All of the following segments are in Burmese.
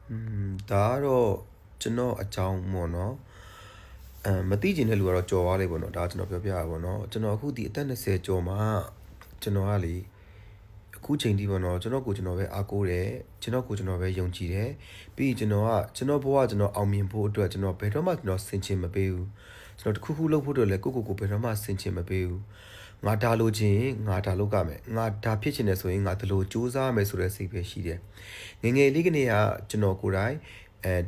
ဒါကတော့ကျွန်တော်အကြောင်းပေါ့နော်မသိချင်တဲ့လူကတော့ကြော်သွားလိမ့်ပေါ့နော်ဒါကျွန်တော်ပြောပြရပါပေါ့နော်ကျွန်တော်အခုဒီအသက်20ကျော်မှာကျွန်တော်ကလေအခုချိန်ထိပေါ့နော်ကျွန်တော်ပဲအားကိုးတယ်ကျွန်တော်ပဲယုံကြည်တယ်ပြီးကျွန်တော်ဘဝကျွန်တော်အောင်မြင်ဖို့အတွက်ကျွန်တော်ဘယ်တော့မှကျွန်တော်ဆင်ခြင်မပေးဘူးကျွန်တော်တခုခုလုပ်ဖို့အတွက်လည်းကိုဘယ်တော့မှဆင်ခြင်မပေးဘူးငါဒါလိုချင်ငါဒါလုပ်ကမယ်ငါဒါဖြစ်ချင်တယ်ဆိုရင်ငါဒါလိုစူးစမ်းမယ်ဆိုတဲ့စိတ်ပဲရှိတယ်ငယ်လေးကနေကကျွန်တော်ကိုယ်တိုင်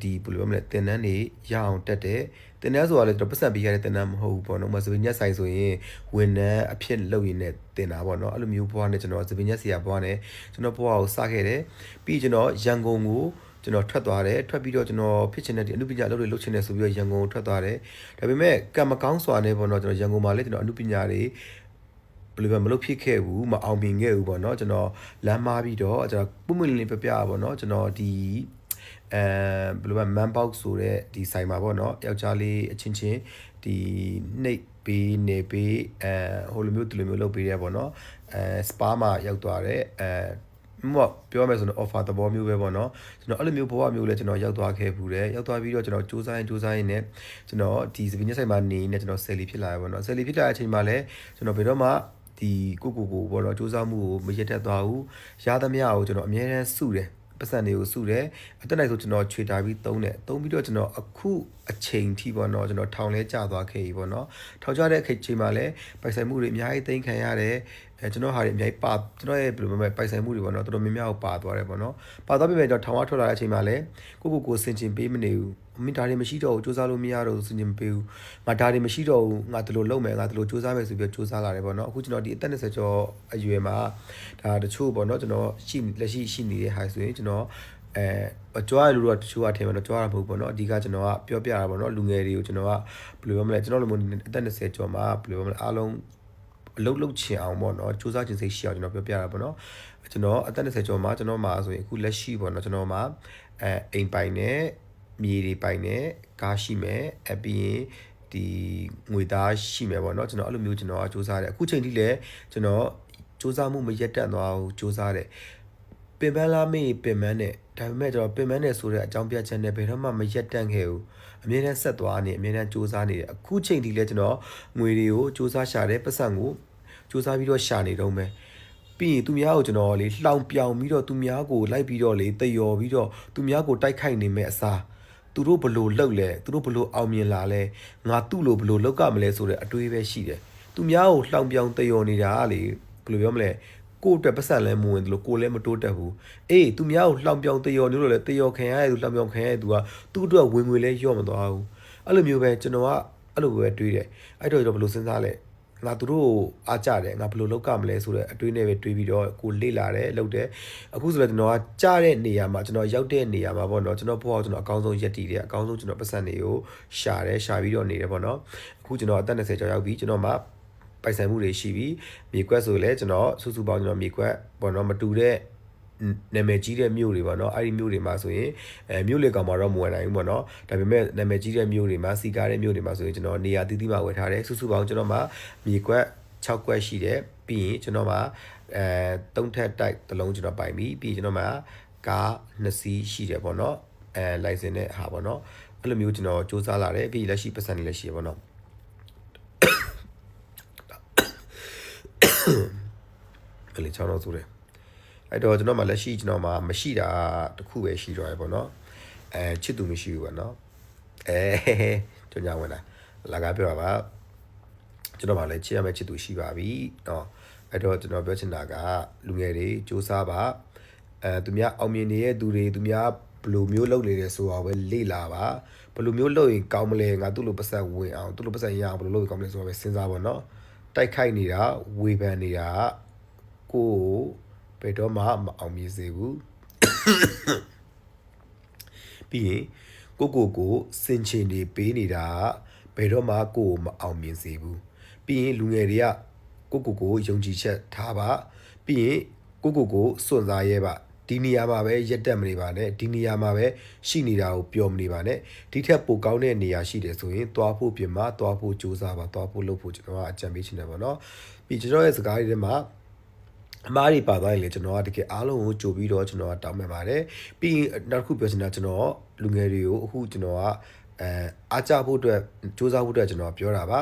ဒီဘယ်လိုပြောမလဲတင်တန်းနေရအောင်တက်တယ်တင်တန်းဆိုတာလည်းကျွန်တော်ပတ်စံပေးရတဲ့တင်တန်းမဟုတ်ဘူးပေါ့နော်မဆိုရင်ညက်ဆိုင်ဆိုရင်ဝန်ထမ်းအဖြစ်လုပ်ရင်းနဲ့တင်တာပေါ့နော်အဲ့လိုမျိုးဘွားနဲ့ကျွန်တော်စပင်းညက်ဆရာဘွားနဲ့ကျွန်တော်ဘွားကိုစခဲ့တယ်ပြီးကျွန်တော်ရန်ကုန်ကိုကျွန်တော်ထွက်သွားတယ်ထွက်ပြီးတော့ကျွန်တော်ဖြစ်ချင်တဲ့ဒီအမှုပညာအလုပ်တွေလုပ်ချင်တယ်ဆိုပြီးတော့ရန်ကုန်ကိုထွက်သွားတယ်ဒါပေမဲ့ကံမကောင်းစွာနဲ့ပေါ့နော်ကျွန်တော်ရန်ကုန်မှာလည်းကျွန်တော်အမှုပညာတွေဘယ်လိုပဲမလုပ်ဖြစ်ခဲ့ဘူးမအောင်မြင်ခဲ့ဘူးပေါ့နော်ကျွန်တော်လမ်းမားပြီးတော့ကျွန်တော်ပုံမှန်လေးပြပြပါပေါ့နော်ကျွန်တော်ဒီဘယ်လိုပဲ man box ဆိုတဲ့ဒီဆိုင်မှာပေါ့နော်ယောက်ျားလေးအချင်းချင်းဒီနှိပ်ပေးနေပေးဟိုလိုမျိုးဒီလိုမျိုးလုပ်ပေးရပေါ့နော်spa မှာရောက်သွားတယ်ပြောမယ်ဆိုတော့ offer သဘောမျိုးပဲပေါ့နော်ကျွန်တော်အဲ့လိုမျိုးဘဝမျိုးလဲကျွန်တော်ရောက်သွားခဲ့ဘူးတယ်ရောက်သွားပြီးတော့ကျွန်တော်စူးစမ်းရင်းနဲ့ကျွန်တော်ဒီစပင်းညက်ဆိုင်မှာနေနေကျွန်တော်ဆယ်လီဖြစ်လာရပေါ့နော်ဆယ်လီဖြစ်လာတဲ့အချိန်မှာလဲကျွန်တော်ဘယ်တော့မှဒီကိုပေါ့နော်စူးစမ်းမှုကိုမရက်တတ်သွားဘူးရသမျှကိုကျွန်တော်အမြဲတမ်းစုတယ်ပတ်စံတွေကိုစုတယ်အတက်နိုင်ဆိုကျွန်တော်ခြွေတာပြီးသုံးပြီးတော့ကျွန်တော်အခုအချိန်ထိပေါ့နော်ကျွန်တော်ထောင်လဲကျသွားခဲ့ပြီပေါ့နော်ထောင်ကျတဲ့အချိန်မှာလဲပိုက်ဆိုင်မှုတွေအများကြီးသိမ်းခံရတယ်ကျွန်တော်ဟာတွေအများကြီးပါကျွန်တော်ရဲ့ဘယ်လိုမှပိုက်ဆိုင်မှုတွေပေါ့နော်တော်တော်များများကိုပါသွားတယ်ပေါ့နော်ပါသွားပြီမဲ့ကျွန်တော်ထောင်ဝထွက်လာတဲ့အချိန်မှာလဲကိုဆင်ချင်ပေးမနေဘူးအမိဒါတွေမရှိတော့ဘူးစူးစမ်းလို့မရတော့ဘူးဆင်ချင်မပေးဘူးငါဒါတွေမရှိတော့ဘူးငါဒီလိုလုပ်မယ်ငါဒီလိုစူးစမ်းမယ်ဆိုပြီးစူးစမ်းလာတယ်ပေါ့နော်အခုကျွန်တော်ဒီအသက်20ကျော်အရွယ်မှာဒါတချို့ပေါ့နော်ကျွန်တော်လက်ရှိနေတဲ့ဟာဆိုရင်ကျွန်တော်ကြွားရလို့တော့တချို့ကထင်မှာတော့ကြွားရမှာမဟုတ်ပေါ့နော်အဓိကကျွန်တော်ကပြောပြတာပေါ့နော်လူငယ်တွေကိုကျွန်တော်ကဘယ်လိုပြောမလဲကျွန်တော်လိုမျိုးအသက်20ကျော်မှာဘယ်လိုပြောမလဲအားလုံးအလုပ်ချင်အောင်ပေါ့နော်စူးစမ်းချင်စိတ်ရှိအောင်ကျွန်တော်ပြောပြတာပေါ့နော်ကျွန်တော်အသက်20ကျော်မှာကျွန်တော်မှာဆိုရင်အခုလက်ရှိပေါ့နော်ကျွန်တော်မှာအိမ်ပိုင်နဲ့မြေတွေပိုင်နဲ့ကားရှိမယ်ပြီးရင်ဒီငွေသားရှိမယ်ပေါ့နော်ကျွန်တော်အဲ့လိုမျိုးကျွန်တော်စူးစမ်းတယ်အခုချိန်ထိလည်းကျွန်တော်စူးစမ်းမှုမရက်တန့်သွားဘူးစူးစမ်းတယ်ပင်ပန်းလားမေးပင်ပန်းနဲ့ဒါပေမဲ့ကျွန်တော်ပင်ပန်းနဲ့ဆိုတဲ့အကြောင်းပြချက်နဲ့ဘယ်တော့မှမရက်တန့်ခဲ့ဘူးအမြဲတမ်းဆက်သွားနေအမြဲတမ်းစူးစမ်းနေတယ်အခုချိန်ထိလည်းကျွန်တော်ငွေတွေကိုစူးစမ်းရှာတယ်ပတ်စံကိုစူးစမ်းပြီးတော့ရှာနေတော့မယ်ပြီးရင်သူများကိုကျွန်တော်လေလှောင်ပြောင်ပြီးတော့သူများကိုလိုက်ပြီးတော့လေတယော်ပြီးတော့သူများကိုတိုက်ခိုက်နေမဲ့အစားသူတို့ဘလို့လှုပ်လဲသူတို့ဘလို့အောင်မြင်လာလဲငါသူ့လိုဘလို့လောက်ကမလဲဆိုတဲ့အတွေးပဲရှိတယ်သူများကိုလှောင်ပြောင်တယော်နေတာကလေဘယ်လိုပြောမလဲကိုအတွက်ပတ်စံလဲမဝင်တယ်လို့ကိုလည်းမတိုးတက်ဘူးအေးသူများကိုလှောင်ပြောင်တယော်နေလို့လဲတယော်ခံရတဲ့သူလှောင်ပြောင်ခံရတဲ့သူကသူ့အတွက်ဝင်ငွေလဲရော့မသွားဘူးအဲ့လိုမျိုးပဲကျွန်တော်ကအဲ့လိုပဲတွေးတယ်အဲ့တော့ကျွန်တော်ဘယ်လိုစဉ်းစားလဲငါတို့အားကြတယ်ငါဘယ်လိုလောက်ကမလဲဆိုတဲ့အတွေးနဲ့ပဲတွေးပြီးတော့ကိုလေ့လာတယ်လုပ်တယ်အခုဆိုလည်းကျွန်တော်ကကြားတဲ့နေရာမှာကျွန်တော်ရောက်တဲ့နေရာမှာပေါ့နော်ကျွန်တော်ဘဝကိုကျွန်တော်အကောင်းဆုံးရက်တည်တယ်အကောင်းဆုံးကျွန်တော်ပတ်စံတွေကိုရှာပြီးတော့နေတယ်ပေါ့နော်အခုကျွန်တော်အသက်20ကျော်ရောက်ပြီကျွန်တော်မှပိုင်ဆိုင်မှုတွေရှိပြီမြေကွက်ဆိုလည်းကျွန်တော်စုစုပေါင်းကျွန်တော်မြေကွက်ပေါ့နော်မတူတဲ့နာမည်ကြီးတဲ့မြို့တွေပေါ့နော်အဲ့ဒီမြို့တွေမှာဆိုရင်မြို့လေကောင်မှာတော့မဝင်နိုင်ဘူးပေါ့နော်ဒါပေမဲ့နာမည်ကြီးတဲ့မြို့တွေမှာစီကားတဲ့မြို့တွေမှာဆိုရင်ကျွန်တော်နေရာတီးတီးမှာဝယ်ထားတယ်စုစုပေါင်းကျွန်တော်မှာမြေကွက်6ကွက်ရှိတယ်ပြီးရင်ကျွန်တော်မှာ3ထပ်တိုက်တစ်လုံးကျွန်တော်ပိုင်ပြီးပြီးကျွန်တော်မှာကား2စီးရှိတယ်ပေါ့နော်လိုင်စင်နဲ့ဟာပေါ့နော်အဲ့လိုမျိုးကျွန်တော်စူးစမ်းလာတယ်ပြီးလက်ရှိပတ်စံတွေလည်းရှိရပေါ့နော်အဲ့လေချောင်းတော့ဆိုတယ်အဲ့တော့ကျွန်တော်မှလက်ရှိကျွန်တော်မှမရှိတာတခုပဲရှိတော့ရပေါ့နော်ချစ်သူမရှိဘူးပေါ့နော်ကျွန်တော်ဝင်လာကားပြောပါကျွန်တော်မှလည်းချစ်ရမယ့်ချစ်သူရှိပါပြီเนาะအဲ့တော့ကျွန်တော်ပြောချင်တာကလူငယ်တွေစူးစမ်းပါသူများအောင်မြင်နေတဲ့သူတွေသူများဘယ်လိုမျိုးလုပ်နေတယ်ဆိုတာပဲလေ့လာပါဘယ်လိုမျိုးလုပ်ရင်ကောင်းမလဲငါသူ့လိုပတ်သက်ဝင်အောင်သူ့လိုပတ်သက်ရအောင်ဘယ်လိုလုပ်ရင်ကောင်းမလဲဆိုတာပဲစဉ်းစားပါเนาะတိုက်ခိုက်နေတာဝေဖန်နေတာကိုဘယ်တော့မှမအောင်မြင်စေဘူးပြီးရင်ကိုစင်ချင်နေပေးနေတာဘယ်တော့မှကိုမအောင်မြင်စေဘူးပြီးရင်လူငယ်တွေကကိုယုံကြည်ချက်ထားပါပြီးရင်ကိုစွန့်စားရဲပါဒီနေရာမှာပဲရက်တက်မနေပါနဲ့ဒီနေရာမှာပဲရှိနေတာကိုပျော်မနေပါနဲ့ဒီထက်ပိုကောင်းတဲ့နေရာရှိတယ်ဆိုရင်သွားဖို့ပြင်မှာသွားဖို့ကြိုးစားပါသွားဖို့လုပ်ဖို့ကျွန်တော်ကအကြံပေးချင်တယ်ပေါ့နော်ပြီးကျွန်တော်ရဲ့စကားတွေထဲမှာ အမားတွေပါသွားရင်လေကျွန်တော်ကတကယ်အားလုံးကိုကြိုပြီးတော့ကျွန်တော်ကတောင်းပန်ပါတယ်ပြီးရင်နောက်တစ်ခုပြောချင်တာကျွန်တော်လူငယ်တွေကိုအခုကျွန်တော်ကအားကြဖို့အတွက်စူးစမ်းဖို့အတွက်ကျွန်တော်ပြောတာပါ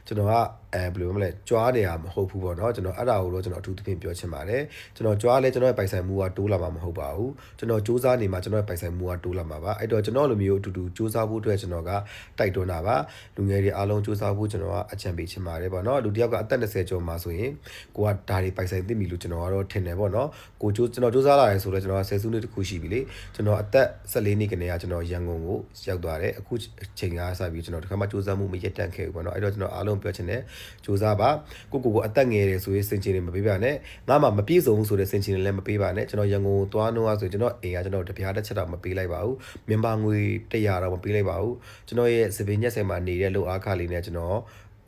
ကျွန်တော်ကဘယ်လိုမလဲကြွားနေတာမဟုတ်ဘူးပေါ့နော်ကျွန်တော်အဲ့ဒါကိုတော့ကျွန်တော်အထူးသဖြင့်ပြောချင်ပါတယ်ကျွန်တော်ကြွားလဲကျွန်တော်ရဲ့ပိုင်ဆိုင်မှုကတိုးလာမှာမဟုတ်ပါဘူးကျွန်တော်စူးစမ်းနေမှာကျွန်တော်ရဲ့ပိုင်ဆိုင်မှုကတိုးလာမှာပါအဲ့တော့ကျွန်တော်လိုမျိုးအတူတူစူးစမ်းဖို့အတွက်ကျွန်တော်ကတိုက်တွန်းတာပါလူငယ်တွေအားလုံးစူးစမ်းဖို့ကျွန်တော်ကအကြံပေးချင်ပါတယ်ပေါ့နော်လူတစ်ယောက်ကအသက်20ကျော်မှာဆိုရင်ကိုကဒါတွေပိုင်ဆိုင်သိပြီလို့ကျွန်တော်ကတော့ထင်တယ်ပေါ့နော်ကိုကျွန်တော်စူးစမ်းလာရဲဆိုတော့ကျွန်တော်ဆယ်စုနှစ်တစ်ခုရှိပြီလေကျွန်တော်အသက်14နှစ်ကနေကကျွန်တော်ရန်ကုန်ကိုရောက်သွားတယ်အခုချိန်ကစပြီးကျွန်တော်ဒီခါမှစူးစမ်းမှုမရက်တန့်ခဲ့ဘူးပေါ့နော်အဲ့တော့ကျွန်တော်အားလုံးပြောချင်တယ်စူးစမ်းပါကိုအသက်ငယ်တယ်ဆိုရင်စင်ချင်တွေမပေးပါနဲ့ငါမှမပြည့်စုံဘူးဆိုတဲ့စင်ချင်တွေလည်းမပေးပါနဲ့ကျွန်တော်ရန်ကုန်ကိုသွားနှုံးအားဆိုကျွန်တော်အိမ်ကကျွန်တော်တပြားတစ်ချက်တော့မပေးလိုက်ပါဘူးမြန်မာငွေ100တော့မပေးလိုက်ပါဘူးကျွန်တော်ရဲ့စပင်းညက်ဆိုင်မှာနေတဲ့လို့အားခလေးနဲ့ကျွန်တော်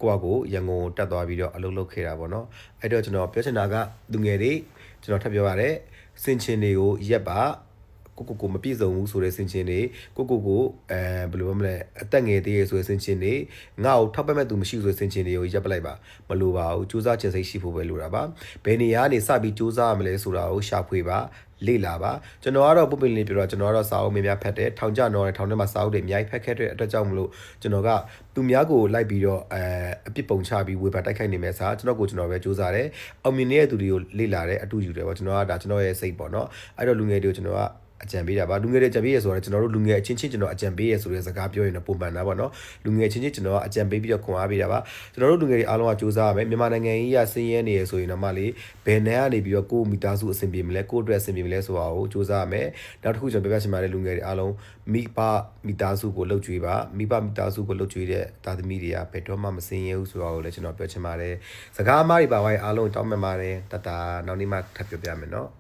ကိုရန်ကုန်တက်သွားပြီးတော့အလုပ်လုပ်ခဲ့တာပေါ့နော်အဲ့တော့ကျွန်တော်ပြောချင်တာကလူငယ်တွေကျွန်တော်ထပ်ပြောပါတယ်စင်ချင်တွေကိုရက်ပါကိုမပြည့်စုံဘူးဆိုတဲ့စင်ချင်တွေကိုဘယ်လိုမလဲအသက်ငယ်သေးရဆိုတဲ့စင်ချင်တွေငါ့ကိုထောက်ပံ့မဲ့သူမရှိဘူးဆိုတဲ့စင်ချင်တွေကိုရပ်ပလိုက်ပါမလိုပါဘူးစူးစမ်းခြင်းစိတ်ရှိဖို့ပဲလိုတာပါဘယ်နေရာကနေစပြီးစူးစမ်းရမလဲဆိုတာကိုရှာဖွေပါလေ့လာပါကျွန်တော်ကတော့ပုပ္ပလင်းပြောတော့ကျွန်တော်ကတော့စာအုပ်များများဖတ်တယ်ထောင်ကျတော့ထောင်ထဲမှာစာအုပ်တွေအများကြီးဖတ်ခဲ့တဲ့အတွက်ကြောင့်မလို့ကျွန်တော်ကသူများကိုလိုက်ပြီးတော့အပြစ်ပုံချပြီးဝေဖန်တိုက်ခိုက်နေမဲ့စာကျွန်တော်ပဲစူးစမ်းတယ်အောင်မြင်နေတဲ့သူတွေကိုလေ့လာတယ်အတူယူတယ်ပေါ့ကျွန်တော်ကဒါကျွန်တော်ရဲ့စိတ်ပေါ့နော်အဲ့တော့လူငယ်တွေကိုကျွန်တော်ကအကြံပေးတာပါလူငယ်တွေအကြံပေးရဆိုတော့ကျွန်တော်တို့လူငယ်အချင်းချင်းကျွန်တော်အကြံပေးရဆိုတဲ့စကားပြောရင်တော့ပုံမှန်တာပေါ့နော်လူငယ်ချင်းချင်းကျွန်တော်ကအကြံပေးပြီးတော့ခွန်အားပေးတာပါကျွန်တော်တို့လူငယ်တွေအားလုံးကစူးစမ်းရမယ်မြန်မာနိုင်ငံကြီးကဆင်းရဲနေရဆိုရင်တော့မှလေဘယ်နယ်ကနေပြီးတော့ကိုမိသားစုအဆင်ပြေမလဲကိုအတွက်အဆင်ပြေမလဲဆိုတာကိုစူးစမ်းရမယ်နောက်တစ်ခုကျွန်တော်ပြောပြချင်ပါတယ်လူငယ်တွေအားလုံးမိသားစုကိုလှုပ်ကြွေးပါမိသားစုကိုလှုပ်ကြွေးတဲ့သားသမီးတွေကဘယ်တော့မှမဆင်းရဲဘူးဆိုတာကိုလည်းကျွန်တော်ပြောချင်ပါတယ်စကားအမားတွေပါဝိုင်းအားလုံးတောင်းပန်ပါတယ်တတနောက်နေ့မှထပ်ပြောပြမယ်နော်